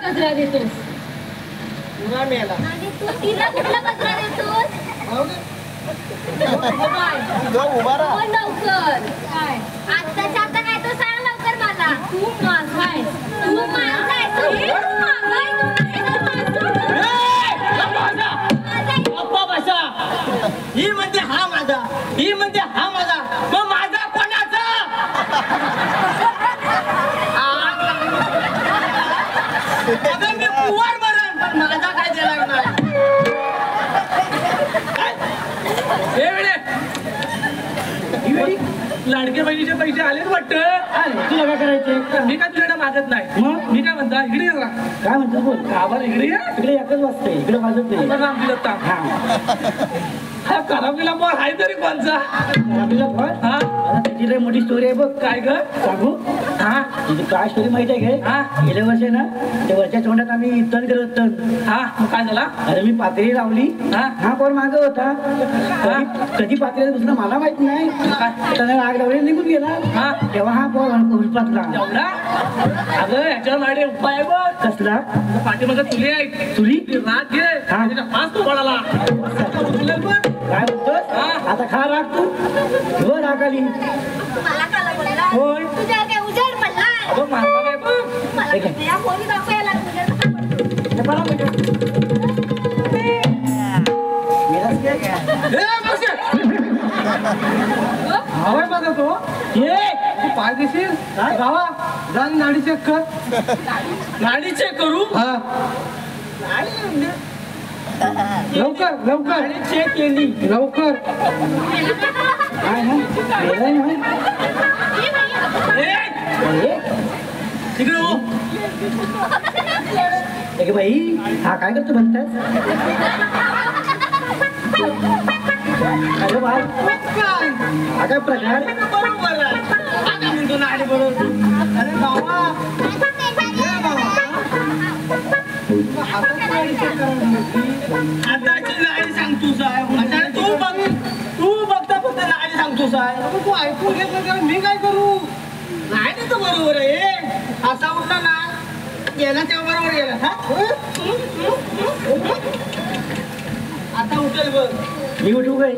कचरा देतोस? पुरा मेला. आणि तू तिला कुठला कचरा देतोस? उभा राहा. लवकर काय आत्ताच्या आता काय तो सांग लवकर मला. तू माझा आहेस, तू माझा आहेस, तू माझा आहेस. ही म्हणते हा माझा, ही म्हणते हा माझा, मग माझा कोणाचा? अगं मी पुवार भरण, पण माझा काय देणार नाही. लाडके बहिणीचे पैसे आलेच वाटतं. तुला काय करायचे? मी काय तुझ्याकडे मागत नाही. मग मी काय म्हणता इकडे ये जरा. काय म्हणतो बोल. गावाला इकडे ये. इकडे एकच वाजते, इकडे वाजत नाही. आता राम दिलं ताप. हा करामीला बॉल आहे तरी कोणचा? आपल्याला फळ हा आता त्याची लय मोठी स्टोरी आहे बघ. काय ग? सांगू? हा तुझी काय स्टोरी माहिती आहे काय? हा. गेल्या वर्षी ना त्या वरच्या तोंडात आम्ही तण करत तण. हा मग काय झाला? अरे मी पातळी लावली. हा. हा कोण माग होता. कधी पातळी दुसरं मला माहित नाही. त्याने आग लावली निघून गेला. हा. तेव्हा हा पोर उलपातला. एवढा? अगं याच्यावर माझे उपाय आहे बघ. कसला? पाठीमागे चुली आहे. चुली? ती रात घे. हा. तिला फास तो पडाला. काय बोलतोस? हा. आता खा राग तू. वर राग आली. मला का लागला? होय. तुझ्या काय उजेड पडला? अगं मारला काय बघ. मला ठीक आहे. कसं या पोरी दाखवायला उजेड कसा पडतो? हे बरं म्हणजे. मेलाच काय? हवाय माझा तो. ये. तू पाय देशील गावा जा नाडी चेक कर. गाडी चेक करू. हा लवकर लवकर चेक केली. लवकर. काय ना मेलाय ना. तिकडे हो. बाई हा काय करतो म्हणतात? अरे बाय हा काय प्रकार? बरोबर आहे बरोबर. अरे बाबा हाताची लाडी सांगतो साहेब. तू बघता फक्त लाडी सांगतो साहेब. तू ऐकून घेतलं मी काय करू? नाही तर बरोबर आहे. असा उठला ना गेला तेव्हा बरोबर गेला. आता उठेल बघ. मी उठू काय?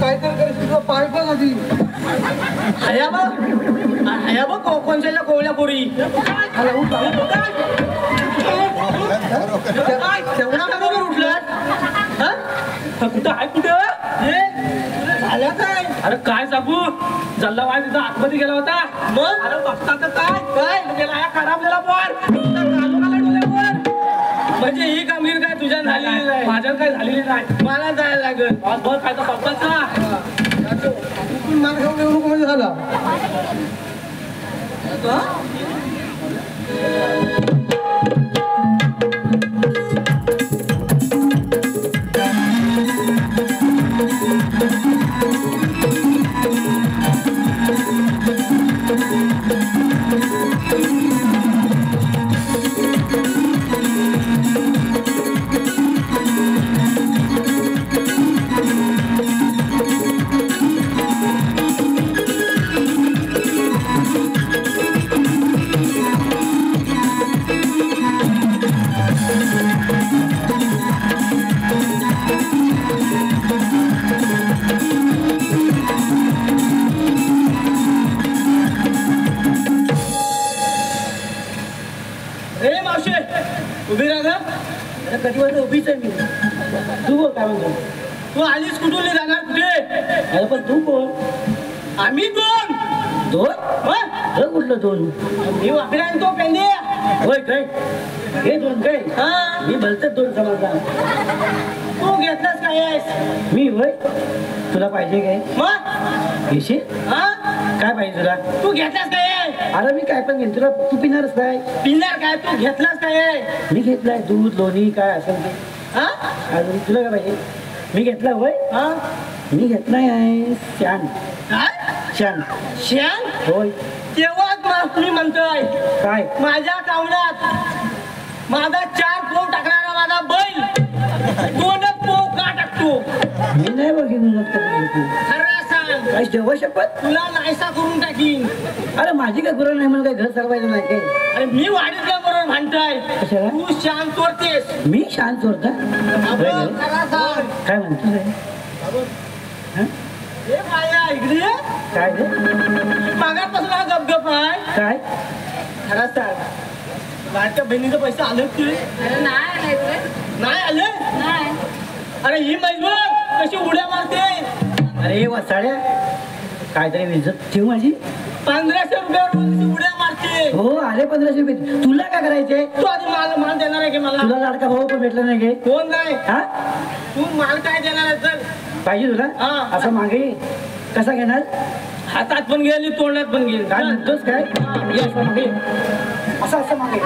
काय तर पाय पण आधी हया बघ कोणच्या कोवल्या पोरी. तेवढा बरोबर उठलात. कुठं आहे कुठं? झालं काय? अरे काय सांगू जल्ला वाय तिथं आतमध्ये गेला होता. मग अरे बघता तर काय गेला या खराबलेला बॉल डोल्यावर. म्हणजे ही कामगिरी काय तुझ्या झालेली नाही? माझ्या काय झालेली नाही. मला जायला लागेल. बॉल काय तर बघताच मार खाऊन येऊ नको म्हणजे झाला. उभी राहा. कधी वाजता उभीच आहे मी. तू बोल काय म्हणतो? तू आलीस कुठून जाणार कुठे? अरे पण तू कोण? आम्ही दोन. कुठलं दोन? मी वापरा तो पेंडे. होय काय? हे दोन काय? हा मी भलतच दोन समजला. तू घेतलास काय? मी होय. तुला पाहिजे काय? मग घेशील? हा काय पाहिजे तुला? तू घेतलास काय? अरे मी काय पण घेईन. तुला तू पिणारच काय? पिणार काय? तू घेतलास काय? मी घेतलाय दूध लोणी काय असेल ते. हा अजून तुला काय पाहिजे? मी घेतला होय. हा मी घेतलाय आहे शान. शान शान होय. तेव्हाच मी म्हणतोय काय माझ्या कावण्यात माझा 4 पोव टाकणारा माझा बैल 2च पोव का टाकतो? मी नाही बघितलं खरं सांग काय जेव्हा शपथ तुला नाहीसा करून टाकीन. अरे माझी काय गुरु नाही म्हणून काय घर चालवायचं नाही काय अरे मी वाढीतल्या बरोबर भांडताय. कशाला? तू शांत चोरतेस. मी शांत चोरता खरं सांग. काय म्हणतो रे? हं? हे बाया इकडे ये. काय रे मागापासून हा गपगप आहे. काय खरं सांग माझ्या बहिणीचं पैसे आले की अरे नाही आलाय तुला. नाही आले. नाही. अरे ही मैजूर कशी उड्या मारते. अरे वसाड्या काहीतरी इज्जत ठेव माझी 1500 रुपयावर उड्या मारते. हो आले 1500 रुपये तुला काय करायचे तू आधी माल देणार आहे की मला. तुला लाडका भाऊ पण भेटला नाही गे कोण नाही. हा तू माल काय देणार आहे तर पाहिजे तुला हा. असं मागे कसा घेणार हातात पण गेली तोंडात पण गेली. काय म्हणतोस काय ये असं मागे असं असं मागे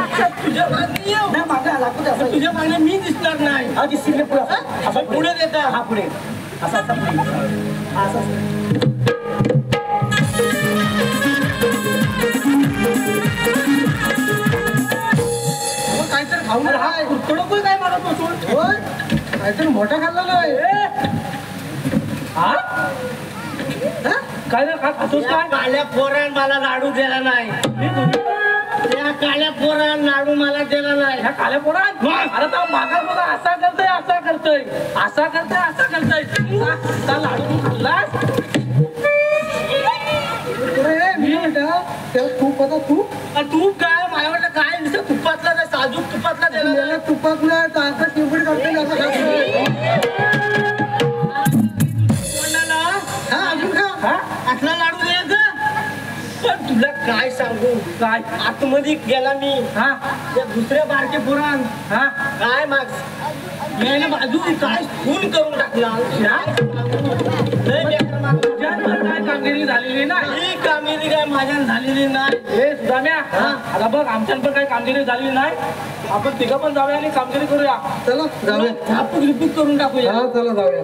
तुझ्या मागणी येऊ. नाही मागे आला कुठे असं तुझ्या मागणी मी दिसणार नाही. हा दिसतील पुढे असं असं पुढे देता. हा पुढे असं असं पुढे असं असं काहीतरी खाऊन कडक काय मला बसून काहीतरी मोठा खाल्लेला आहे. काय खातोस काय. काळ्या पोरान मला लाडू दिला नाही. त्या काळ्या पोरान लाडू मला दिला नाही. ह्या काळ्या पोरान अरे तर मागा बघा असा करतोय असा करतोय असा करतोय असा करतोय. लाडू तू खाल्लास. तूप होता तूप. तूप काय मला वाटलं काय नुसतं तुपातला नाही साजूक तुपातला दिला. तुपातला ताकद चिवडी असला लाडू द्यायचा. पण तुला काय सांगू काय आतमध्ये गेला मी त्या दुसऱ्या बारके पुराण काय माग याने बाजू काय खून करून टाकला. काय कामगिरी झालेली नाही. ही कामगिरी काय माझ्या झालेली नाही. हे सुदाम्या आता बघ आमच्यात पण काही कामगिरी झालेली नाही. आपण तिघं पण जाऊया आणि कामगिरी करूया. चला जाऊया. झापूक रिपूक करून टाकूया. चला जाऊया.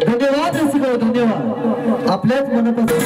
धन्यवाद रसिको धन्यवाद आपल्याच मनापासून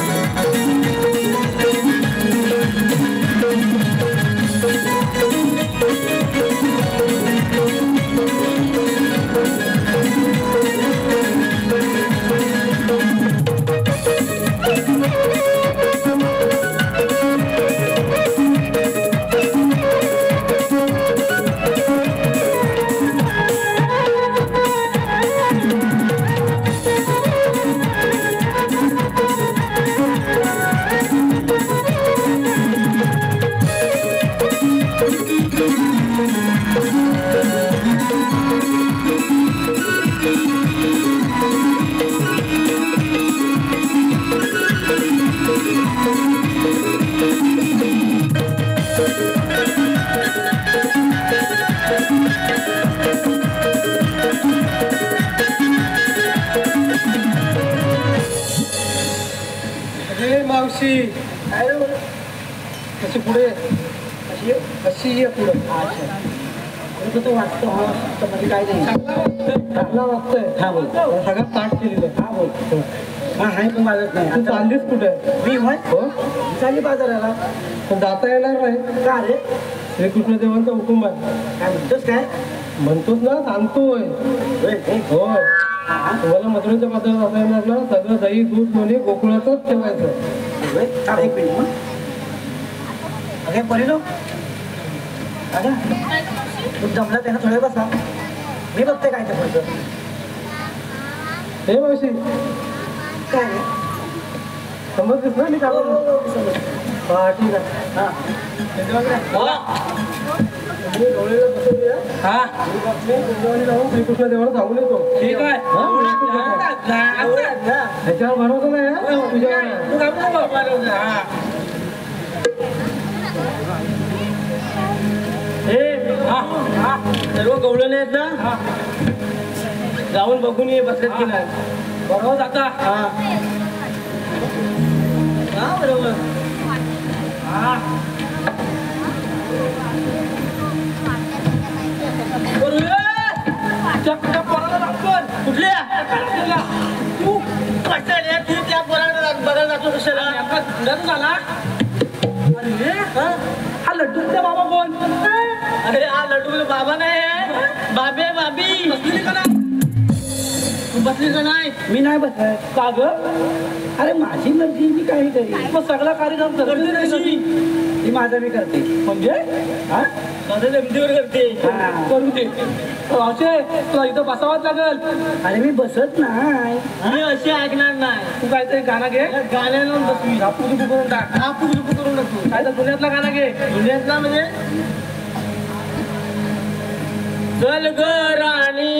मावशी कशी पुढे अशी ये पुढे. तो वाचतो हा मध्ये काय नाही चांगला वाटतंय. हा बोल सगळं ताट केलेलं. हा बोल हा हाय पण वाजत नाही तू चाललीस कुठे. मी होय हो चालली बाजाराला पण जाता येणार नाही. का रे श्रीकृष्ण देवांचा हुकुम आहे. काय म्हणतोस काय म्हणतोस ना सांगतोय. हो तुम्हाला मथुरेच्या बाजारात जाता येणार ना. सगळं दही दूध लोणी गोकुळातच ठेवायचं. चाल एक मिनिट मग अगे परिलो अगं तू जमला त्यांना थोडे बसा मी बघते काय ते पुढचं. हे मावशी काय रे समजतेस ना मी काय बोलतो. हा ठीक आहे. हा श्रीकृष्ण देवाला सांगून येतो. ठीक आहे ह्याच्यावर भरोसा नाही तुझ्यावर. सर्व गवळण आहेत ना जाऊन बघून ये बसल्यात की नाही. बरोबर जाता बरोबर. कुठल्या तू कशाला तू त्या पोराला बघायला जातो कशाला झाला. अरे हा लड्डूचा बाबा कोण अरे हा लड्डू बाबा नाही बाबे बाबी बसली का नाही तू बसली का नाही मी नाही बसत का ग अरे माझी मर्जी मी काही करी मग सगळा कार्यक्रम करते कशी ती माझा मी करते म्हणजे हा माझं जमतीवर करते करू दे अक्षय तुला इथं बसावंच लागल अरे मी बसत नाही मी अशी ऐकणार नाही तू काहीतरी गाणं घे गाण्याला बसवी पुजू करून टाक पुजू करून टाकू काय तर दुनियातला गाणं घे दुनियातला म्हणजे चल ग राणी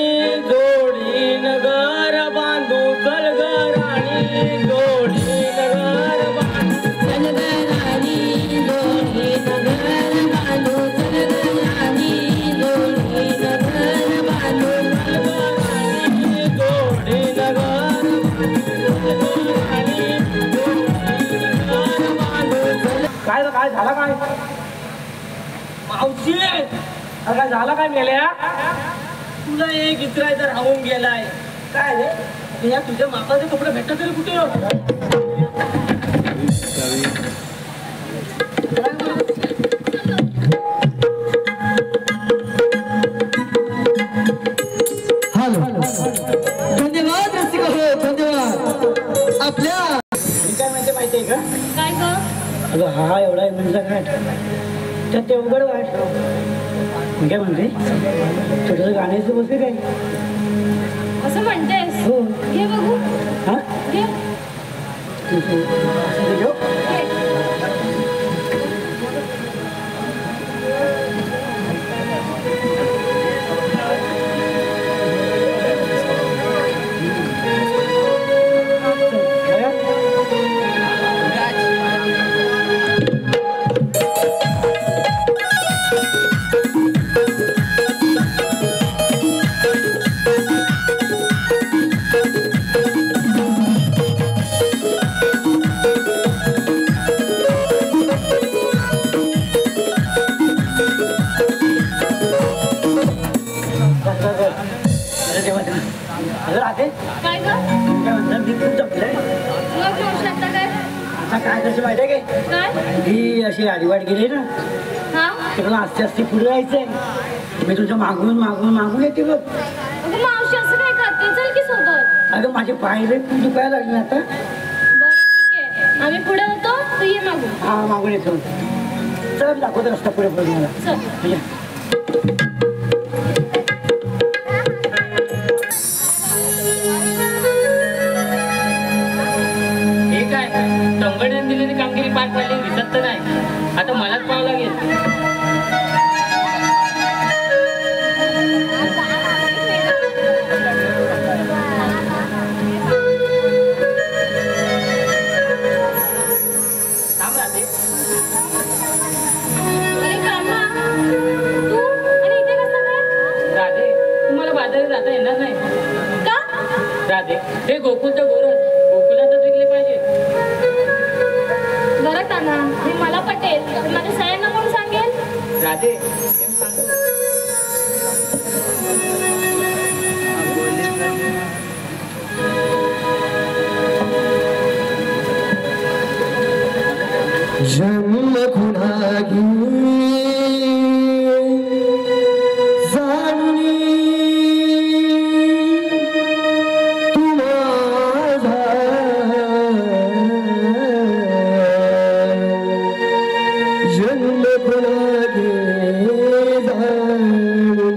जोडीन घर बांधू चल ग राणी जोडीन घर बांधू चल ग राणी जोडीन घर बांधू चल ग राणी जोडीन घर बांधू चल ग राणी जोडीन घर बांधू काय झाला काय मावशी काय झाला काय मेल्या तुला एक इस्राय तर राहून गेलाय काय रे या तुझ्या मापाचे कपडे भेटत तरी कुठे हॅलो धन्यवाद रसिक हो धन्यवाद आपल्या मी काय म्हणते माहितीये का काय ग अगं हा एवढा म्हणजे घाट त्यात ते उघड वाट मी काय म्हणते छोटस गाण्याचं बसले काय असं म्हणतेस हो घे बघू हा घे घेऊ काय ग तुला जोश लागता काय काय कशी माहिती आहे काय काय ही अशी आडीवाट गेली ना हा तुला आस्ते आस्ते पुढे जायचंय मी तुझ्या मागून मागून मागून येते बघ अगं मावशी असं काय करते चल की सोबत अगं माझे पाय रे खूप दुखायला लागले आता बरं ठीक आहे आम्ही पुढे होतो तू ये मागून हा मागून येतो चल दाखवतो रस्ता पुढे पुढे मला चल या. हे काय टंगड्याने दिलेली कामगिरी पार पाडली दिसत तर नाही आता मलाच पाहावं लागेल थांब राहते अरे कामा तू आणि इथे कसं काय राधे तुम्हाला बाजारात जाता येणार नाही का राधे हे गोकुळचं गोरस गोकुळातच विकले पाहिजे बरं काना हे मला पटेल माझ्या सयांना कोण सांगेल राधे हे मी सांगतो जन्म खुणागी जाणून तू माझा जन्म खुणागी जाणून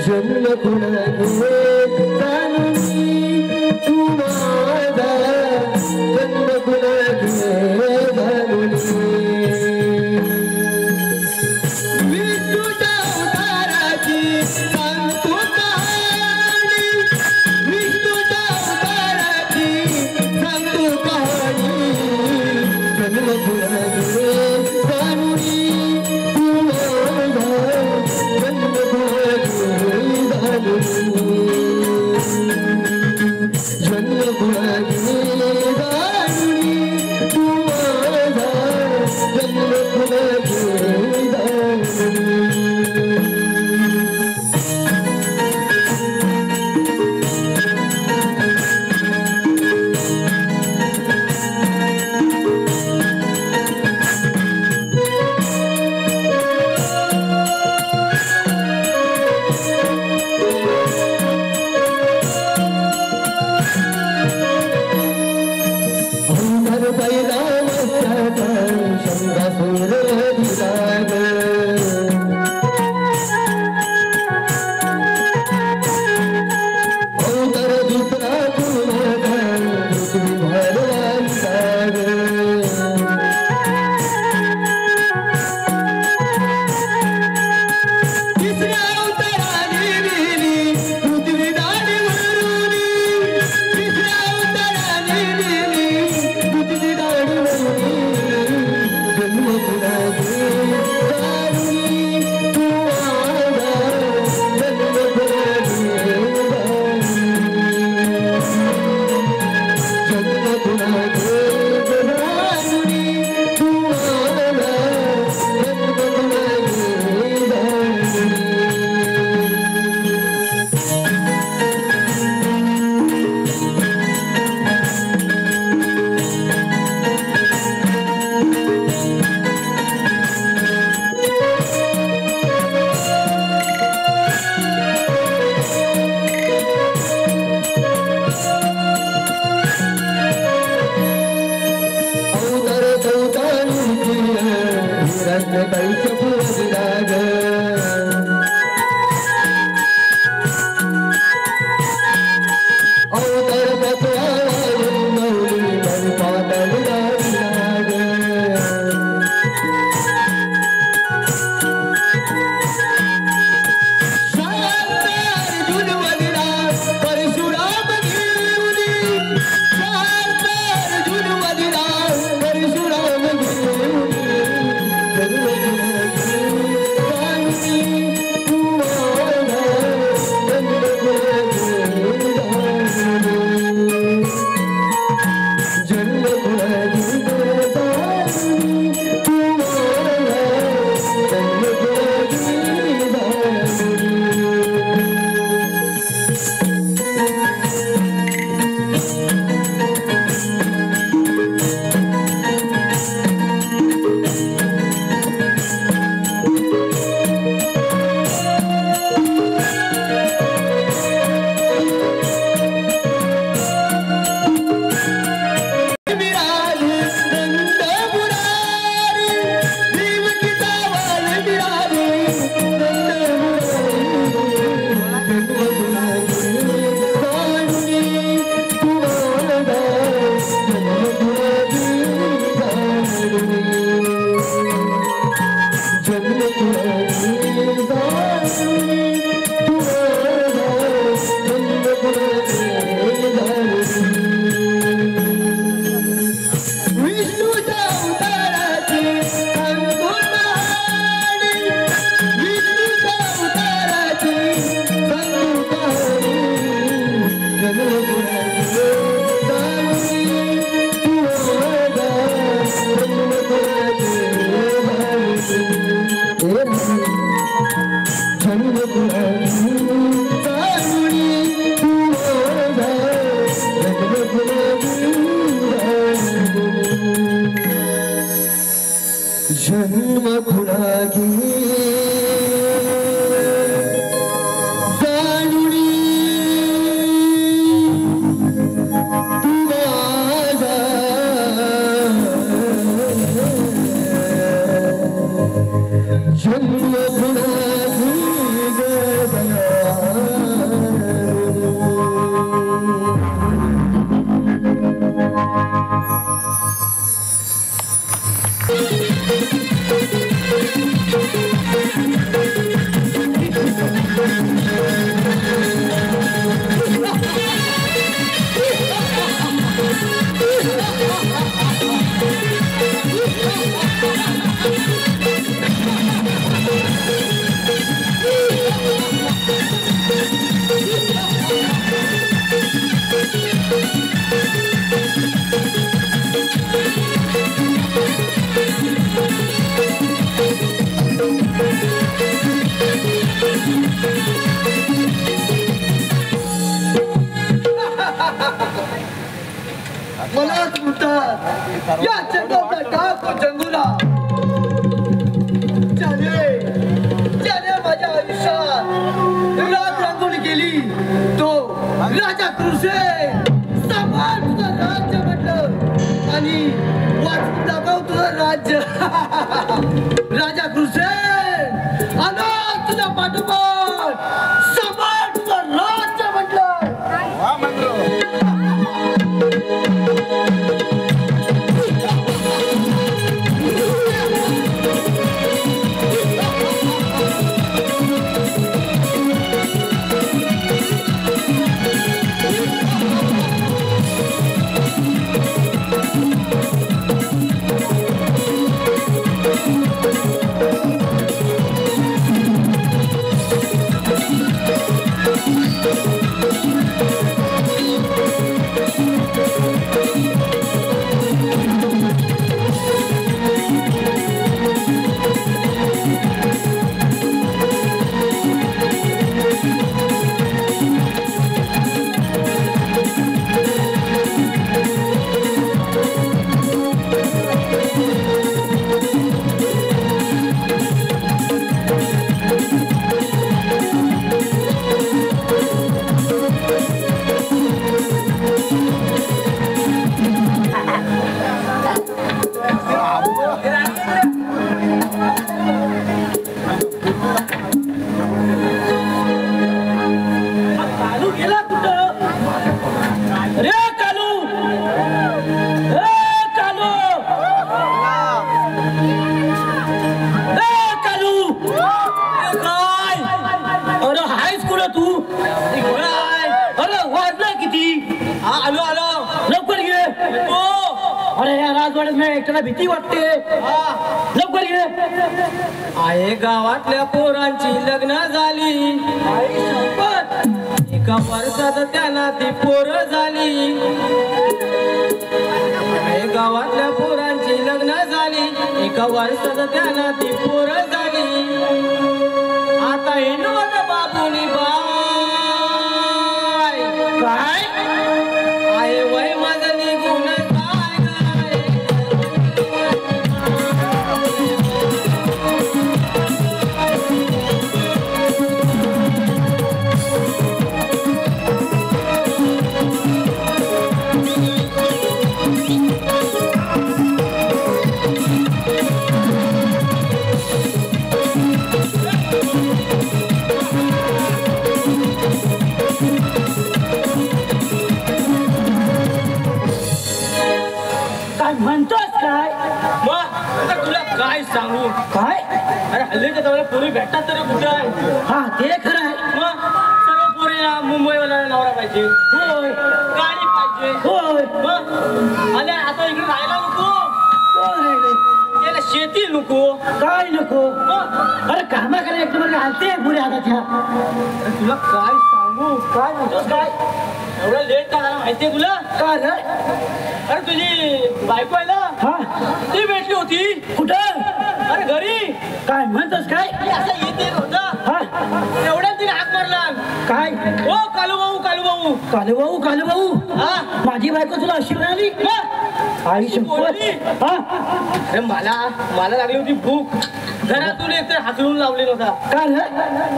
जन्म खुणागी जाणून तू माझा जन्म खुणागी जाणून पहिला मस्तक शंखासूर दिलाग अवतर दुसरा गुणधन पृथ्वी भरवाग तिसऱ्या अवताराने नेली पृथ्वी दाढी भरुनी तिसऱ्या अवताराने नेली पृथ्वी दाढी भरुनी जन्म कुणाचे दारुणी तू आला जन्म कुणाचे जन्म कुणाचे दारुणी तू आला जन्म कुणाचे अवतार चौताळूची हिरण्य कैशपू विराग अवतार पत्रावरून मौली मनपातळ विराग शांत अर्जुन वदिला परशुराम घेऊनी शांत अर्जुन वदिला परशुराम घेऊनी जन्म कुणाचे दारुणी तू आला जन्म कुणाचे दारुणी जन्म कुणाचे दारुणी तू आला जन्म कुणाचे दारुणी विराज नंद मुरारी देवकीचा वाल विराजे नंद मुरारी जन्म कुणाचे दारुणी तू आला जन्म कुणाचे दारुणी जन्म कुणाचे दारुणी तू आला जन्म कुणाचे दारुणी विष्णूच्या अवताराची संपूर्णाणी विष्णूच्या अवताराची संपूर्णाणी जन्म कुणाचे दारुणी तू आला जन्म कुणाचे दारुणी जन्म कुणाचे दारुणी तू आला जन्म कुणाचे जन्म कुणागी दारुणी तू आला जन्म कुणागी मलाच म्हणतात या जंगलाचा डाक जंगुला ज्याने माझ्या आयुष्यात रात रांगोळी केली तो राजा कृष्ण राज्य म्हटलं आणि वाचून दाखव तुझं राज्य. राजा कृष्ण आलो तुझ्या पाठोपाठ सांभाळ तुझं राज्य म्हटलं. वा मंत्रो. भीती वाटते. लवकर ये. आहे गावातल्या पोरांची लग्न झाली. एका वर्षात त्यांना ती पोरं झाली. आहे गावातल्या पोरांची लग्न झाली. एका वर्षात त्यांना ती पोरं झाली. आता हिंदवत बाबूनी बाय काय आहे वय माझं निघून म्हणतोस काय? मग तुला काय सांगू. काय अरे हल्लीच्या जवळ पोरी भेटतात तरी कुठं आहे. हा ते खरं आहे. मग सर्व पोरीला मुंबईवाला नवरा पाहिजे. होय गाडी पाहिजे. होय. मग आणि आता इकडे राहायला नको. त्याला शेती नको. काय नको. अरे कामा करायला एक नंबर घालते पुऱ्या हाताच्या. तुला काय सांगू. काय म्हणतोस काय? एवढं लेट का झाला माहितीये तुला. काय रे? अरे तुझी बायको आहे ना. हा ती भेटली होती. कुठं? अरे घरी. काय म्हणतोस काय? असं येते होता. हा एवढ्या तिने हाक मारला. काय? ओ कालू भाऊ कालू भाऊ. कालू भाऊ कालू भाऊ. हा माझी बायको तुला अशी मिळाली. आई शपथ. हा अरे मला लागली होती भूक. घरातून एकतर हाकलून लावले नव्हता. काय रे?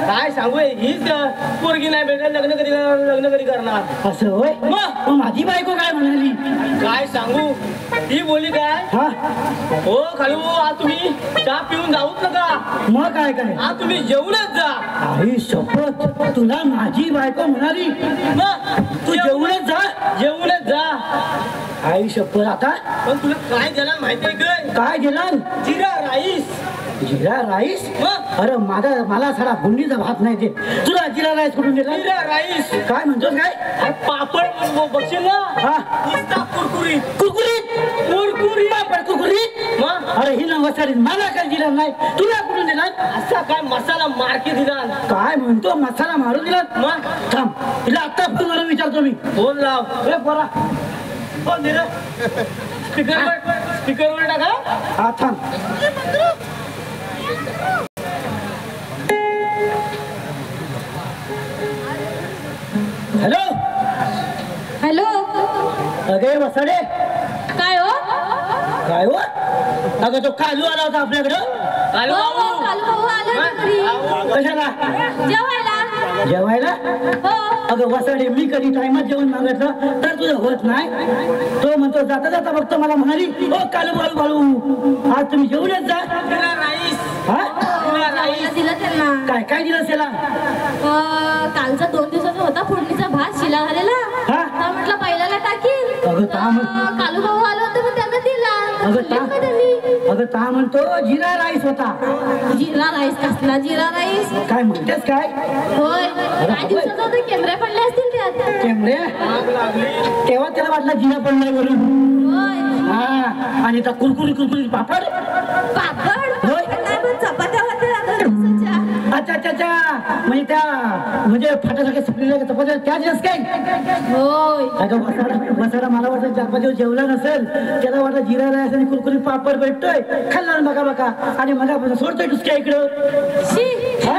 काय सांगू हीच पोरगी नाही भेटत. लग्न कधी करणार. असं होय. मग माझी बायको काय म्हणाली? काय सांगू. ती बोलली काय. हा हो खालू आज तुम्ही चहा पिऊन जाऊच नका. मग काय काय? आज तुम्ही जेवणच जा. आई शपथ तुला माझी बायको म्हणाली. मग तू जेवणच जा. जेवणच जा. आई शपथ. आता पण तुला काय दिला माहितीये काय. काय दिला? जिरा राईस. जिरा राईस. मग अरे मला सारा गुंडीचा भात नाही दे. तुला जिरा राईस कुठून दिला? जिरा राईस. काय म्हणतोस काय? अरे पापड बघशील ना. हा नुसता कुरकुरीत. कुरकुरीत. कुरकुरीत. पापड कुरकुरीत. मग अरे ही नवसारी मला काय दिला नाही. तुला कुठून दिला? असा काय मसाला मार्के दिला. काय म्हणतो मसाला मारून दिला. मग थांब तिला आता फोन करून विचारतो मी. फोन लाव. ए पोरा फोन दिला. स्पीकरवर टाका. हा थांब. Hello hello. अगे वसाडे. काय हो? काय हो? अगं तो कालू आला होता आपल्याकडं. कालू हो, भाऊ. कालू भाऊ आले ना घरी. कशाला? जेवायला. जेवायला हो. अगं वसाडे, मी कधी टायमात जेवण मागितलं तर तुझं होत नाही. तो म्हणतो जाता जाता फक्त मला म्हणाली, ओ कालू बाळू बाळू आज तुम्ही जेवूनच जा. हा? जेवायला दिलं त्यांना. काय काय दिलं त्याला? कालचा 2 दिवसाचा होता फोडणीचा भात शिला झालेला. हा? तर म्हटलं पहिल्याला टाकीन. अगं ता कालू भाऊ आलो होतो मग त्यांना दिला. अगं ता म्हणतो जिरा राईस होता. जिरा राईस कसला जिरा राईस? काय म्हणतेस काय? होय काय दिवसाचा होता, केंद्रे पडले असतील ते आता. केमरे तेव्हा त्याला वाटला जिरा पडलाय वरून. होय हा आणि त्या कुरकुरी कुरकुरी पापड. पापड होय. नाही पण चपात्या होत्या 2 दिवसाच्या. अच्छा अच्छा अच्छा म्हणजे त्या म्हणजे फाट्यासारख्या सुटलेल्या चपात्या त्या दिवस काय? होय अगं वसाडा मला वाटतं 4-5 दिवस जेवला नसेल, त्याला वाटतं जिरा राईस आणि कुरकुरी पापड भेटतोय, खाल्ला बघा बघा आणि मग सोडतोय दुसऱ्या इकडं.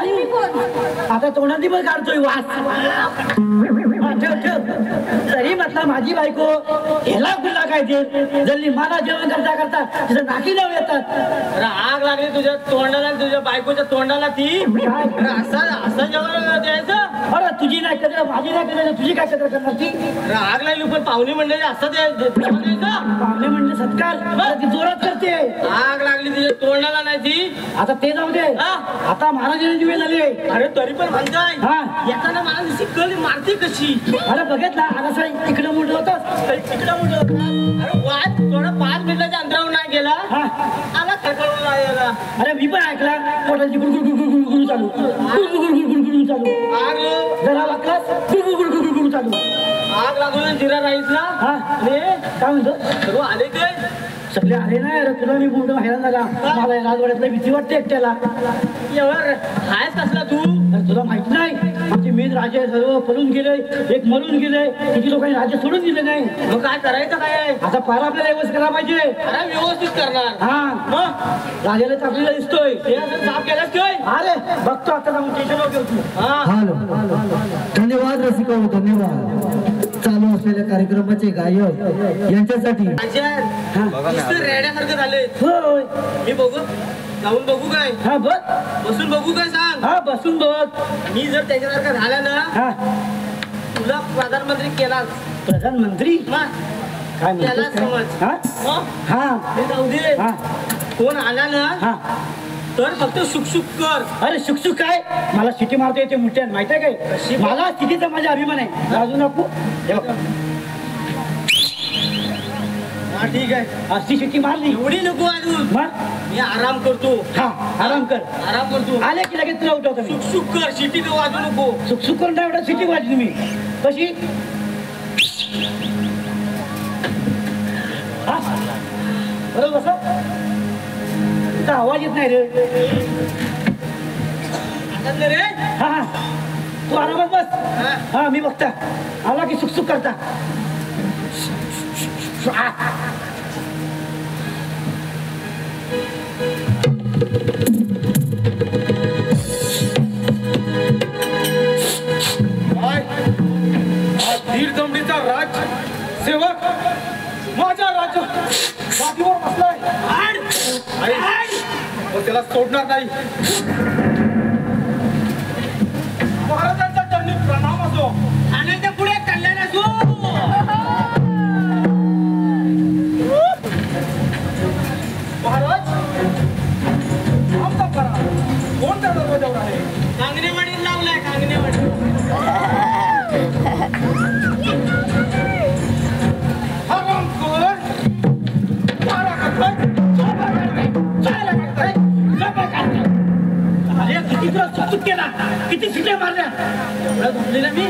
मी कोण आता तोंडात पण काढतोय वास. ठेव ठेव. तरी म्हटलं माझी बायको ह्याला गुल्ला काय ते जल्ली मला जेवण करता करता तिथं नाकी लावून येतात. आग लागली तुझ्या तोंडाला, तुझ्या बायकोच्या तोंडाला ती. काय असं जेवण द्यायचं? अरे तुझी नाही कदर, माझी नाही कदर, तुझी काय कदर करणार ती? आग लागली पण पाहुणे मंडळी असं द्यायचं. पाहुणे म्हणजे सत्कार ती जोरात करते. आग लागली तुझ्या तोंडाला नाही ती. आता ते जाऊ दे. आता महाराजांची वेळ झाली. अरे तरी पण म्हणताय हा. येताना मला नुसती कळी मारते कशी? अरे बघितला आता सर इकडं मोठं होतं तिकडं मोठं होतं. अरे वाद थोडा 5 मिनिटाच्या अंतरावर नाही गेला हा. आला खळखळून यायला. अरे मी पण ऐकला पोटाची गुडगुड गुडगुड गुडगुड चालू, गुडगुड गुडगुड गुडगुड चालू. आग जरा वाटलास गुडगुड गुडगुड गुडगुड चालू. आग लागून जिरा राईसला. हा अरे काय म्हणतो? सर्व आले काय? सगळे आले नाही. अरे तुला मी मोठं हैराण झाला. मला राजवाड्यातलं भीती वाटते एकट्याला. एवढं हायच कसला तू? अरे तुला माहित नाही आमचे मेन राजे सर्व पळून गेले, एक मरून गेले, किती लोकांनी राज्य सोडून दिले नाही. मग काय करायचं काय आहे? आता पार आपल्याला व्यवस्थित करायला पाहिजे. अरे व्यवस्थित करणार. हा मग राजाला चाकरीला दिसतोय. ते असं साफ केलं काय? अरे बघतो आता जाऊन टेन्शन घेऊ तू. हा. हॅलो धन्यवाद रसिका हो, धन्यवाद. चालू असलेल्या कार्यक्रमाचे गायक यांच्यासाठी नुसतं रेड्यासारखं झालंय. होय. मी बघू जाऊन बघू काय? हा बघ. बसून बघू काय सांग? हा बसून बघ. मी जर त्याच्यासारखं झाला ना हा तुला प्रधानमंत्री केला प्रधानमंत्री मग काय त्याला म्हणतोस काय? समज. हा मग हा ते जाऊ दे. हा कोण आला ना हा. तर फक्त शुकशुक कर. अरे शुकशुक काय मला सिटी मारता येते मुठ्यात माहित आहे काय? मला सिटीचा माझा अभिमान आहे. राजू नको हे बघ. हा ठीक आहे. अशी सिटी मारली एवढी नको अजून. मग मी आराम करतो. हा आराम कर. आराम करतो. आले की लगेच तुला उठवतो मी. शुकशुक कर. शिटी तो वाजू नको. सुखसुख करून एवढा सिटी वाजली तुम्ही कशी? हा बरोबर बस. तुझा आवाज येत नाही रे. आता रे हा हा तू आरामात बस. हा मी बघता आला की सुखसुख करता. धीर दमडीचा राज सेवक माझ्या राज्य गादीवर बसलाय. त्याला सोडणार नाही. महाराजांचा चरणी प्रणाम असो. ठाण्याच्या पुढे कल्याण असो. महाराज आमचा करा. कोण त्या दरवाजावर आहे? कांगणेवाडी लावलाय. कांगणेवाडी किती शिट्या मारल्या मी.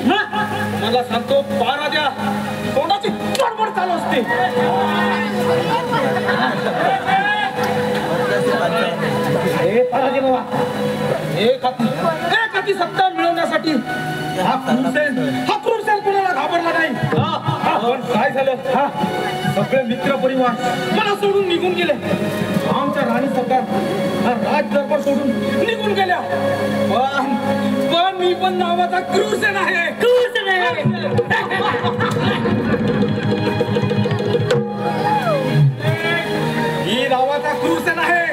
मला सांगतो 12 द्या. तोंडाची गडबड चालू असते. एक हाती सत्ता मिळवण्यासाठी हा क्रूरसेन कोणाला घाबरला नाही. पण काय झालं? सगळे मित्र परिवार मला सोडून निघून गेले. आमच्या राणी सरकार हा राज दरबार सोडून निघून गेल्या. पण मी पण नावाचा क्रूरसेन आहे. क्रूरसेन आहे. ही नावाचा क्रूरसेन आहे.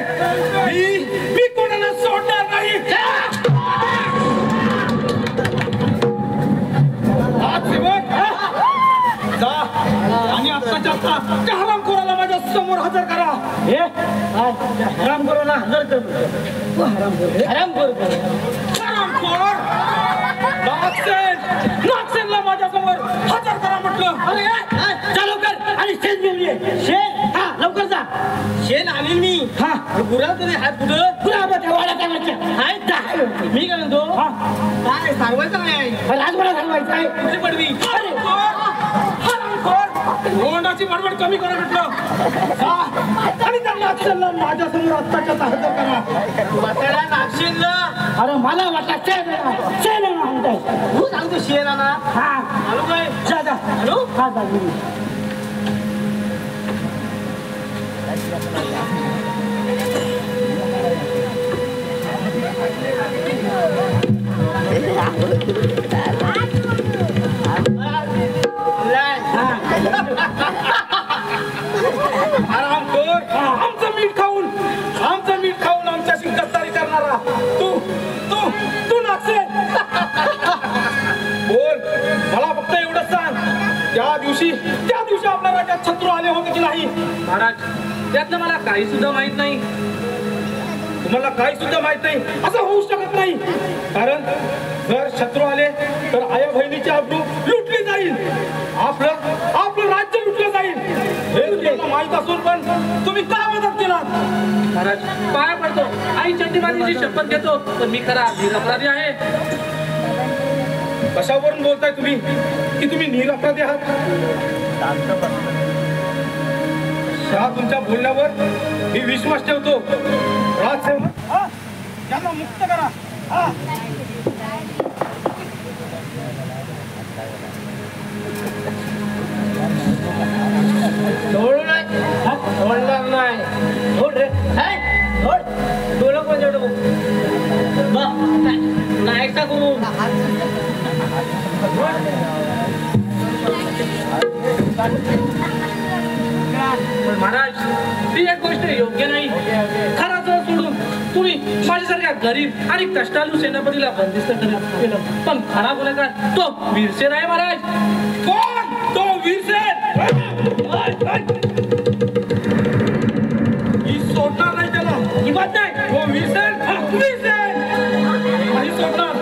मी कोणाला सोडणार नाही. त्या हरामखोराला माझ्या समोर हजर करा. हे हरामखोराला हजर कर. तू हरामखोर नागसेनला माझ्या समोर हजर करा म्हटलं. अरे जा लवकर आणि शेण घेऊन ये. शेण? हा लवकर जा. शेण आणीन मी. हा गुरा तरी हात कुठं गुराबाच्या वाड्याच्या मी काय म्हणतो काय सांगवायचं नाही. राजवाडा सांगवायचा आहे. कुठे पडवी तोंडाची बडबड कमी करा म्हटलं. आणि त्या नागसेनला माझ्या समोर आत्ताच्या हजर करा. नागसेनला अरे मला वाटला शेण म्हणताय. तू सांगतो शेण ना. हा हॅलो काय जा जा. हॅलो हा जा. आमचं मीठ खाऊन आमच्याशी गद्दारी करणारा तू नागसेन. बोल मला फक्त एवढंच सांग. त्या दिवशी आपल्या राज्यात शत्रू आले होते की नाही? महाराज त्यातलं मला काही सुद्धा माहित नाही. तुम्हाला काही सुद्धा माहित नाही असं होऊ शकत नाही. कारण जर शत्रू आले तर आया बहिणीची आबरू लुटली जाईल. आपलं राज्य लुटलं जाईल. हे तुम्हाला माहित असून पण तुम्ही का मदत केलात? महाराज पाया पडतो. आई चंडीमातीची शपथ घेतो तर मी खरा निरपराधी आहे. कशावरून बोलताय तुम्ही की तुम्ही निरपराधी आहात? तुमच्या बोलण्यावर मी विश्वास ठेवतो. राजसेवक त्यांना मुक्त करा. सोडणार नाही. सोड रे. डोळं पण जोड नाही का करू. पण महाराज ती एक गोष्ट योग्य नाही. खरा जवळ सोडून तुम्ही माझ्यासारख्या गरीब आणि कष्टालू सेनापतीला बंदिस्त केलं. पण खरा गुन्हेगार तो वीरसेन आहे महाराज. कोण तो वीरसेन? ही सोडणार नाही त्याला. ही बात नाही. तो वीरसेन नाही सोडणार.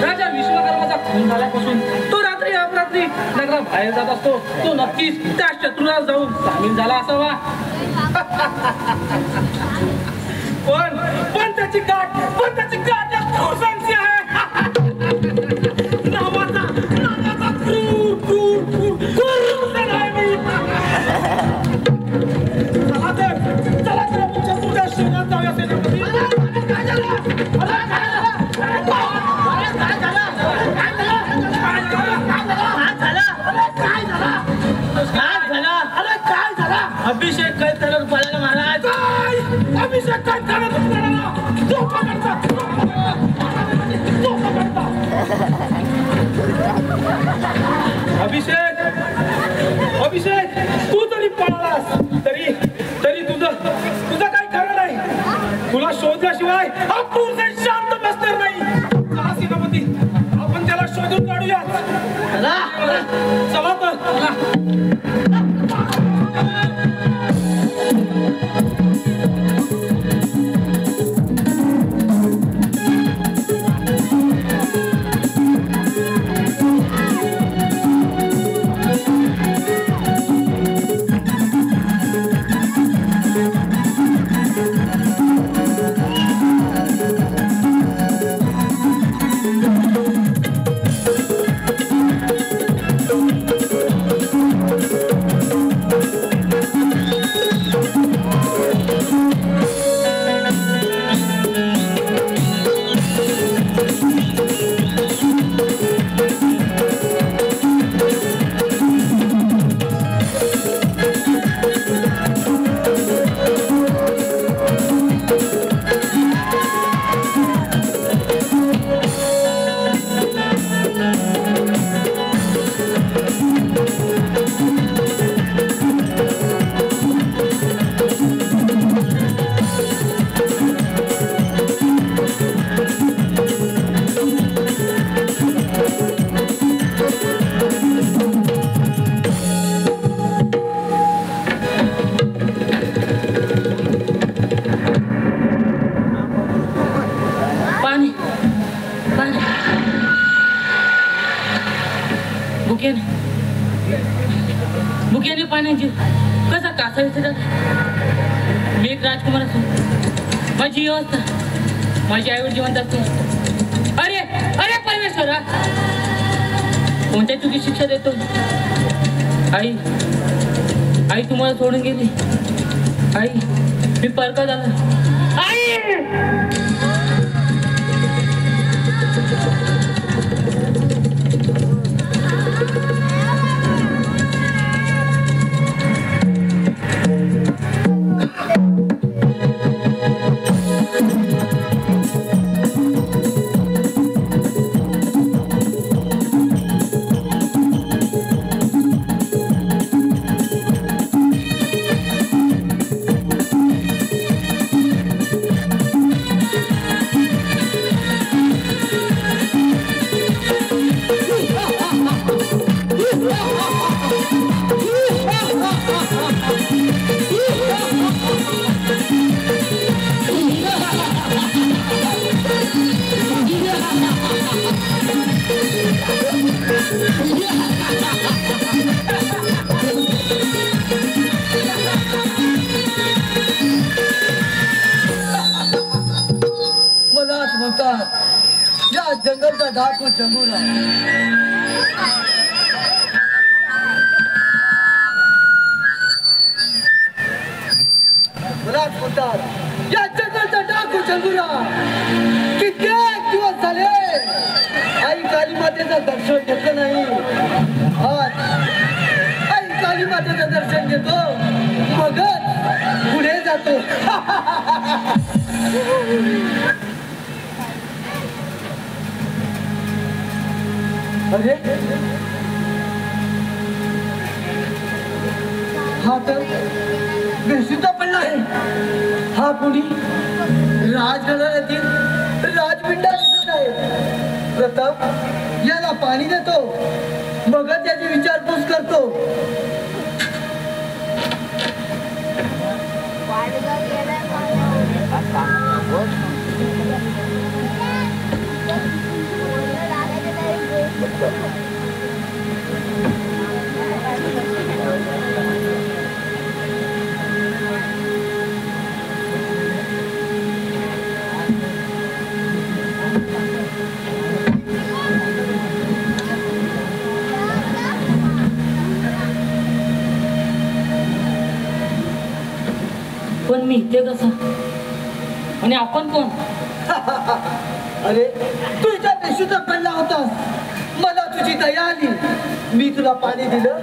राजा विश्वकर्माचा खून झाल्यापासून तो रात्री अपरात्री नगरा बाहेर जात असतो. तो नक्कीच त्या शत्रूला जाऊन सामील झाला असावा. पण त्याची गाठ या क्रूरांची आहे. नावाचा क्रूर आहे मी. चला तर आपण शत्रूच्या शिबिरात जाऊया सेनापती. काय झालं? अभिषेक काय करत पाहिजे महाराज? अभिषेक काय करत अभिषेक तू जरी पळालास तरी तुझं काही खरं नाही. तुला शोधल्याशिवाय हा क्रूर शांत बसणार नाही. चला सेनापती आपण त्याला शोधून काढूया. चला तर असा विचार मी एक राजकुमार असून माझी ही अवस्था, माझी आईवर जिवंत असतो. अरे अरे परमेश्वरा, कोणत्या चुकी शिक्षा देतो? आई आई तुम्हाला सोडून गेली. आई मी परका झाला. आई मलाच म्हणतात या जंगलचा डाकू जंगुरा. मलाच म्हणतात या जंगलचा डाकू जंगुरा. कित्येक दिवस झाले आई काली मातेचं दर्शन घेतलं नाही. आज आई काली मातेचं दर्शन घेतो, मगच पुढे जातो. अरे हा तर बेशुद्ध पडला आहे. हा कोणी राजघराण्यातील राजपिंडा दिसत आहे. प्रताप याला पाणी देतो, मगच त्याची विचारपूस करतो. पण मी इथे कसं आणि आपण कोण? अरे तू इथं बेशुद्ध पडला होतास, मला तुझी दया आली, मी तुला पाणी दिलं.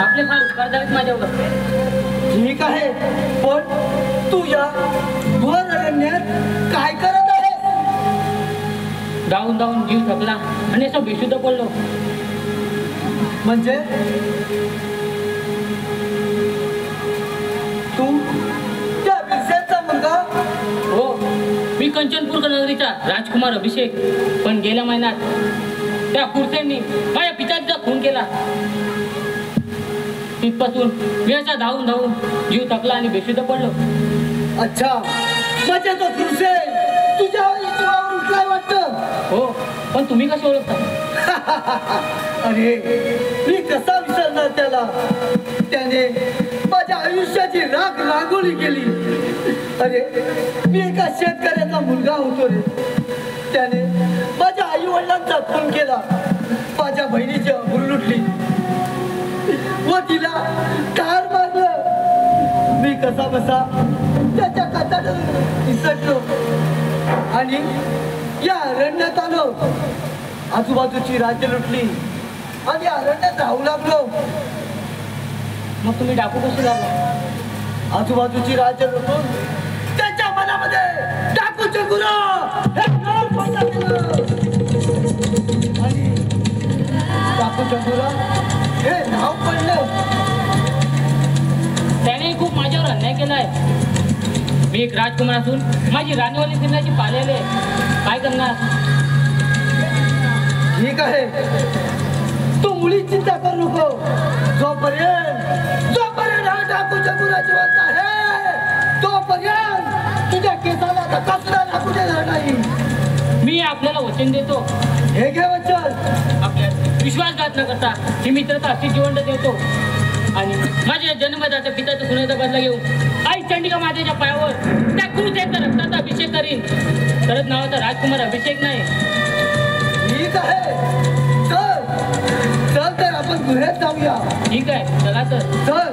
आपले फार उपकार झालेत माझ्यावर. ठीक आहे, पण तू या घोर अरण्यात काय करत आहेस? धावून धावून जीव थकला आणि असं बेशुद्ध पडलो. म्हणजे तू त्या विषयाचा मुलगा? हो, मी कंचनपूर नगरीचा राजकुमार अभिषेक. पण गेल्या महिन्यात त्या कुर्सेंनी माझ्या पित्याचा खून केला. तिथपासून मी असा धावून धावून जीव थकला आणि बेशुद्ध पडलो. अच्छा, म्हणजे तो कुर्से तुझ्या जीवावर उठलाय वाटतं. हो, पण तुम्ही कसे ओळखता? अरे मी कसा विसरणार त्याला? त्याने माझ्या आयुष्याची राख रांगोळी केली. अरे मी एका शेतकऱ्याचा मुलगा होतो रे. त्याने माझ्या आई वडिलांचा खून केला, माझ्या बहिणीची अब्रू लुटली व तिला ठार मारलं. मी कसा बसा त्याच्या कातातून निसटलो आणि या अरण्यात आलो. आजूबाजूची राज्य लुटली आणि अरण्यात राहू लागलो. मग तुम्ही डाकू कसे लागला? आजूबाजूची राज्य लुटून त्याच्या मनामध्ये डाकूचे गुरु हे नाव पैदा केलं आणि डाकूचे गुरु हे नाव पडलं. त्याने खूप माझ्यावर अन्याय केलाय. मी एक राजकुमार असून माझी राणीवाली फिरण्याची पालेले काय करणार? ठीक आहे, तू मुळी चिंता करू नको. जोपर्यंत हा डाकूच्या गुरु जिवंत आहे तोपर्यंत तुझ्या केसाला धक्का सुद्धा लागू देणार नाही. मी आपल्याला वचन देतो. हे घे वचन. आपल्या विश्वासघात न करता ही मित्रता अशी जिवंत देतो आणि माझ्या जन्मदात्या पित्याचं सुनेचा बदला घेऊन आई चंडिका मातेच्या पायावर त्या कुरुक्षेत्र रक्ताचा अभिषेक करीन. परत नावाचा राजकुमार अभिषेक नाही. ठीक आहे, चल चल तर आपण गुहेत जाऊया. ठीक आहे, चला तर. चल.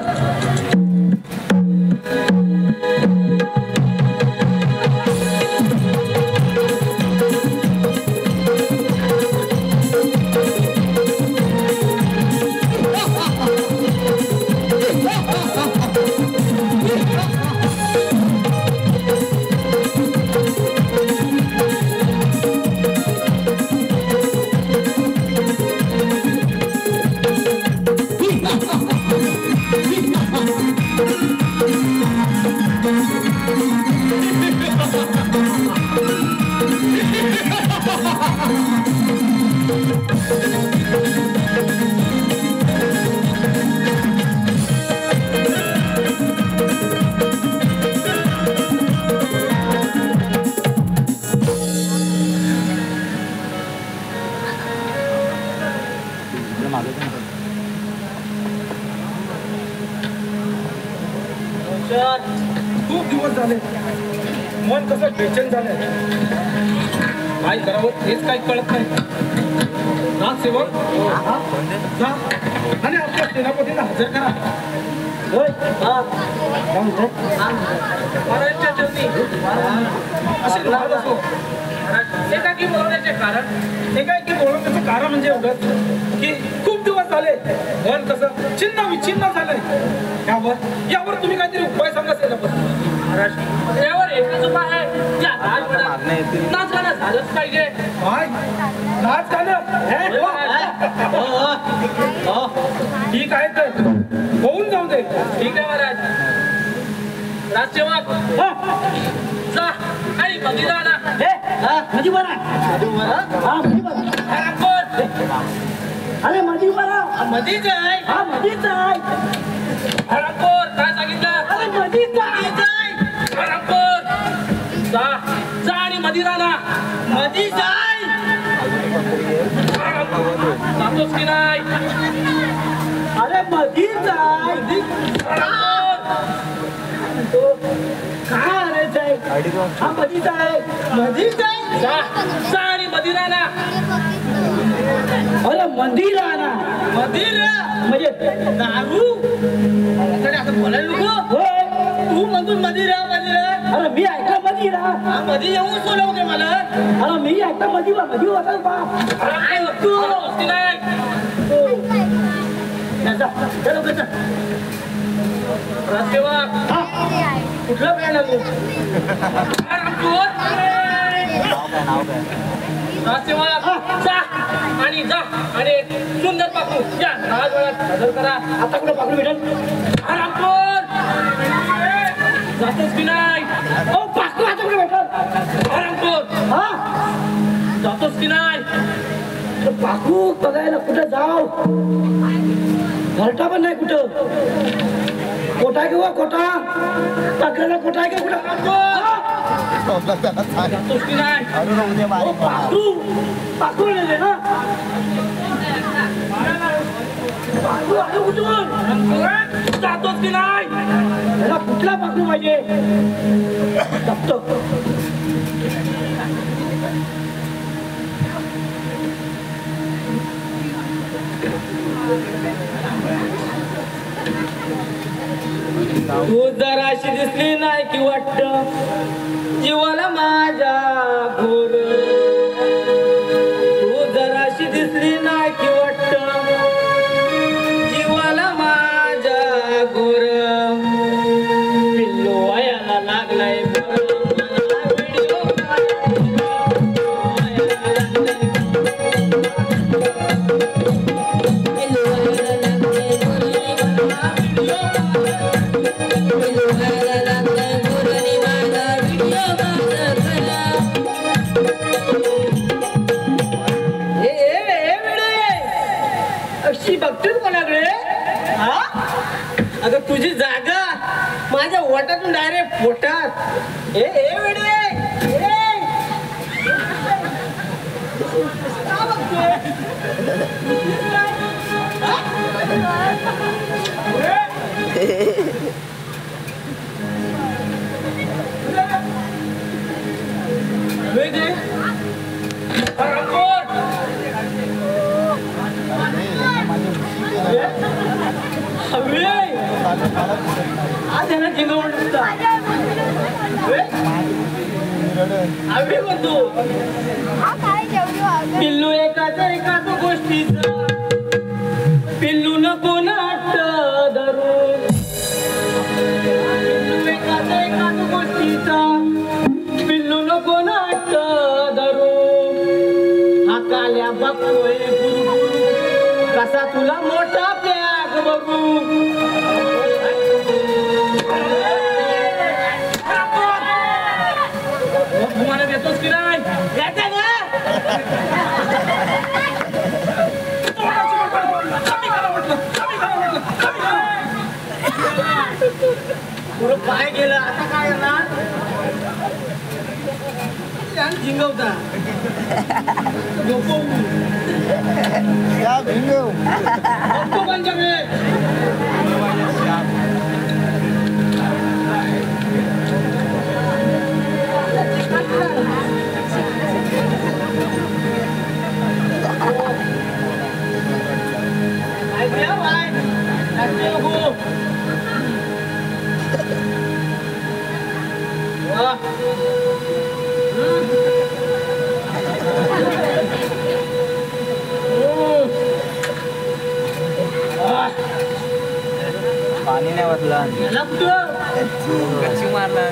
खूप दिवस झाले, मन कसं बेचैन झालंय. काय करावं हेच काही कळत नाही. नागसेवक जा आणि आपल्या सेनापतींना हजर करा. महाराजांच्या चरणी असे नाव असो. एकाकी बोलवण्याचे कारण म्हणजे एवढंच की खूप दिवस झाले मन कसं चिन्ह विचिन्न झालंय. यावर तुम्ही काहीतरी उपाय सांगा सेनापती. महाराज यावर एकच उपाय आहे. या नाच गाणं झालंच पाहिजे. काय नाच गाणं? ठीक आहे तर होऊन जाऊ दे. ठीक आहे महाराज. राजसेवक जा आणि बघितला ना. मधी बरा अरे मधी बरा मधीच आहे. हा मधीच आहे. काय सांगितलं? अरे मधीच आहे. जा जा आणि मधी राहा. मधी जाय. जातोस की नाही? अरे मधीच आहे. काय आणायचं आहे? हा मधीच आहे. मधीच आहे. जा जा आणि मधी राहा. अरे मंदिर आहे ना. मंदिर म्हणजे दारू असं बोलायला नको. तू म्हणून मंदिर अरे मी ऐकलं मंदिर मध्ये येऊन बोलव के मला. अरे मी ऐकलं मध्ये होता कुठलं काय लागू. जा आणि जा आणि सुंदर पाखरू या राजवाड्यात हजर करा. आता कुठं पाकडी भेटेल? जातोस की नाही? पाकडी आता कुठे भेटेल? हा जातोस की नाही? पाकू बघायला कुठं जाऊ? घरटा पण नाही कुठं. कोटा घेऊ कोटा पाकड्याला कोटा आहे का कुठं? जातोस की नाही? पाकरू पाकरू नेले ना. पाकरू आलं कुठून? जातोस की नाही? त्याला कुठला पाकरू पाहिजे? जपतो. तू जराशी दिसली नाही की वाटत जीवाला माझ्या घोर. तू जराशी दिसली नाही की वाटत जीवाला माझ्या घोर. पिल्लू वयाला लागलाय तुझी जागा माझ्या वटातून डायरेक्ट पोटात. ए वेडे आज यांना जिंग म्हणतो आम्ही म्हणतो पिल्लू एकाच गोष्टीचं पिल्लू नको नाट धरून पिल्लू एकाच गोष्टीचा पिल्लू नको नाट धरून हा काल्या बघतोय कसा तुला मोठा प्याग बघू तुम्हाला देतोस की नाही पुढं पाय गेलं आता काय करणार जिंगवता पाणी नाही वाटला कशी मारला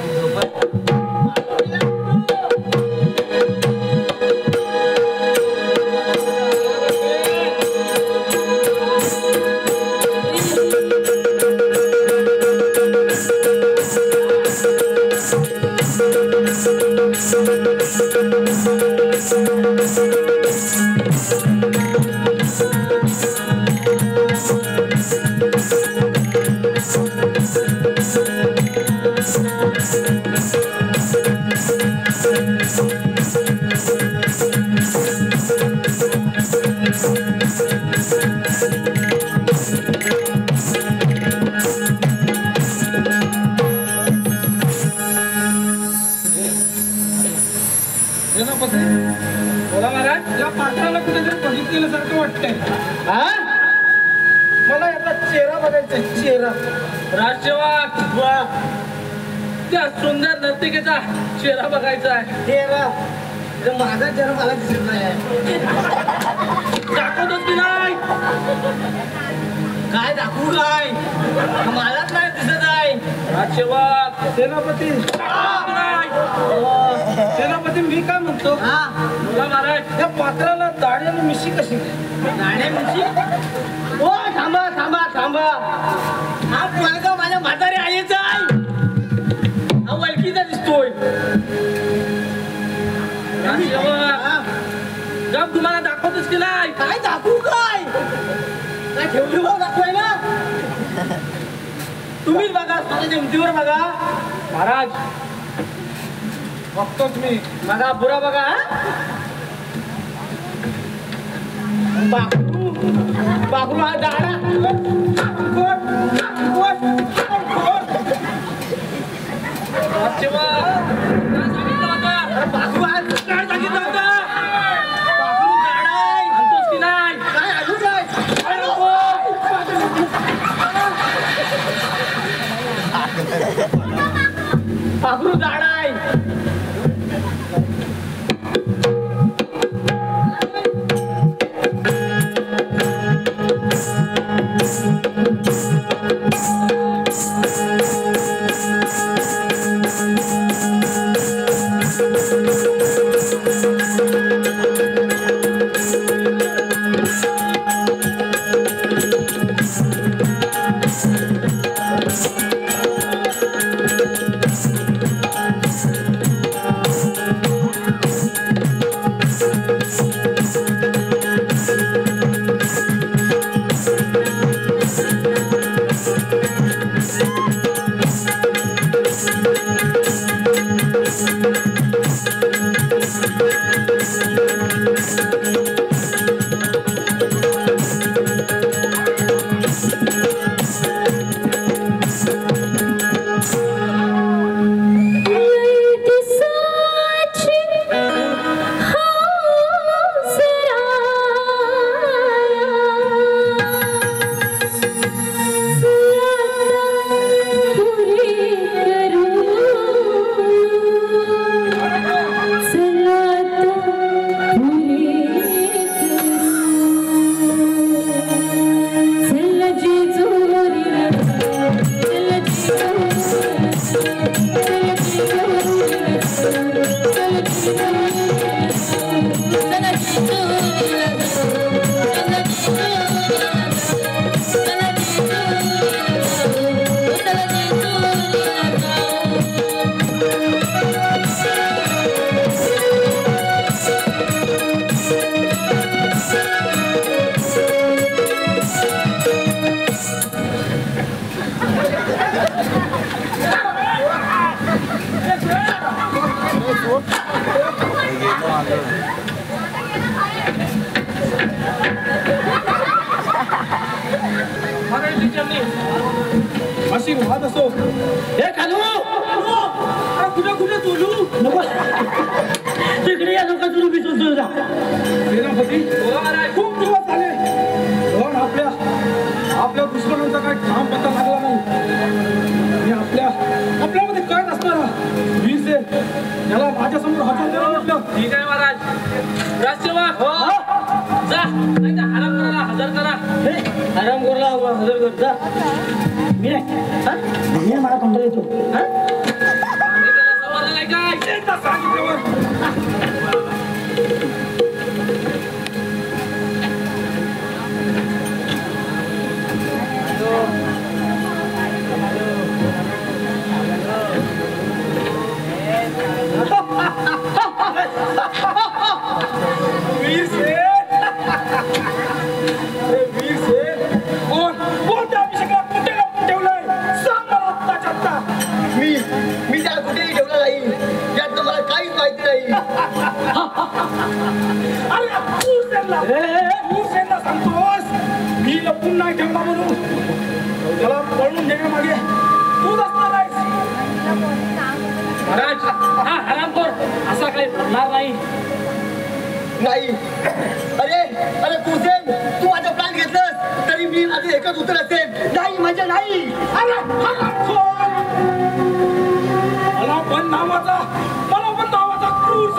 बोला महाराज या पात्राला कुठेतरी बघितलेल्यासारखं वाटतंय मला याचा चेहरा बघायचा चेहरा राष्ट्रवाद त्या सुंदर नर्तिकेचा चेहरा बघायचा आहे चेहरा माझा चेहरा मला दिसत नाही दाखवतोस की नाही काय दाखवू काय मलाच नाही दिसत आहे राष्ट्रवाद सेनापती सेनापती मी काय म्हणतो बोला महाराज त्या पात्राला दाढी आणि मिशी कशी दाढ्या मिशी ओ थांबा थांबा थांबा हा मुलगा माझ्या म्हातारी आईचा आहे हा वळखीचा दिसतोय जब तुम्हाला दाखवतोस की नाही काय दाखवू काय काय ठेवली भाऊ दाखवाय ना तुम्हीच बघा स्वतःच्या उंचीवर बघा महाराज बघतोच मी बघा बुरा बघा बाकरू बाकरू हा दाडा बाकरू हा सांगितलं होतं बाकरू गाडा आहे आणतोस की नाही काय आणू काय बाकरू गाडा आहे महाराजांनी अशी वाद असो. हे कालू अरे कुठे कुठे तोलू नको तिकडे या लोक तुला विसरून जा. सेनापती खूप दिवस झाले पण आपल्या दुश्मनांचा काय ठाम पत्ता लागला नाही. आणि आपल्यामध्ये काय नसणार वीस याला माझ्यासमोर हजर करून म्हटलं. ठीक आहे महाराज. राजसेवक जा नाही तर आराम करायला हजर करा. आराम करला हजर कर जा. मी नाही मला कंटाळा येतो. आम्ही त्याला समजलं नाही काय एकदा सांगितल्यावर वीर सेठ अरे वीर सेठ कोणत्या अभिषेकाला कुठे लपून ठेवलंय सांग मला आत्ताच्या आत्ता. मी त्याला कुठेही ठेवलं नाही. यातलं मला काहीच माहिती नाही. अरे तू त्यांना सांगतोस मी लपून नाही ठेवला म्हणून. त्याला पळून देण्यामागे तूच असणार आहेस. महाराज हा हरामखोर असा काही होणार नाही. नाही अरे कुसेन तू माझं प्राण घेतलंस तरी मी माझं एकच उत्तर असेल नाही म्हणजे नाही. अरे हरामखोर मला पण नावाचा क्रूर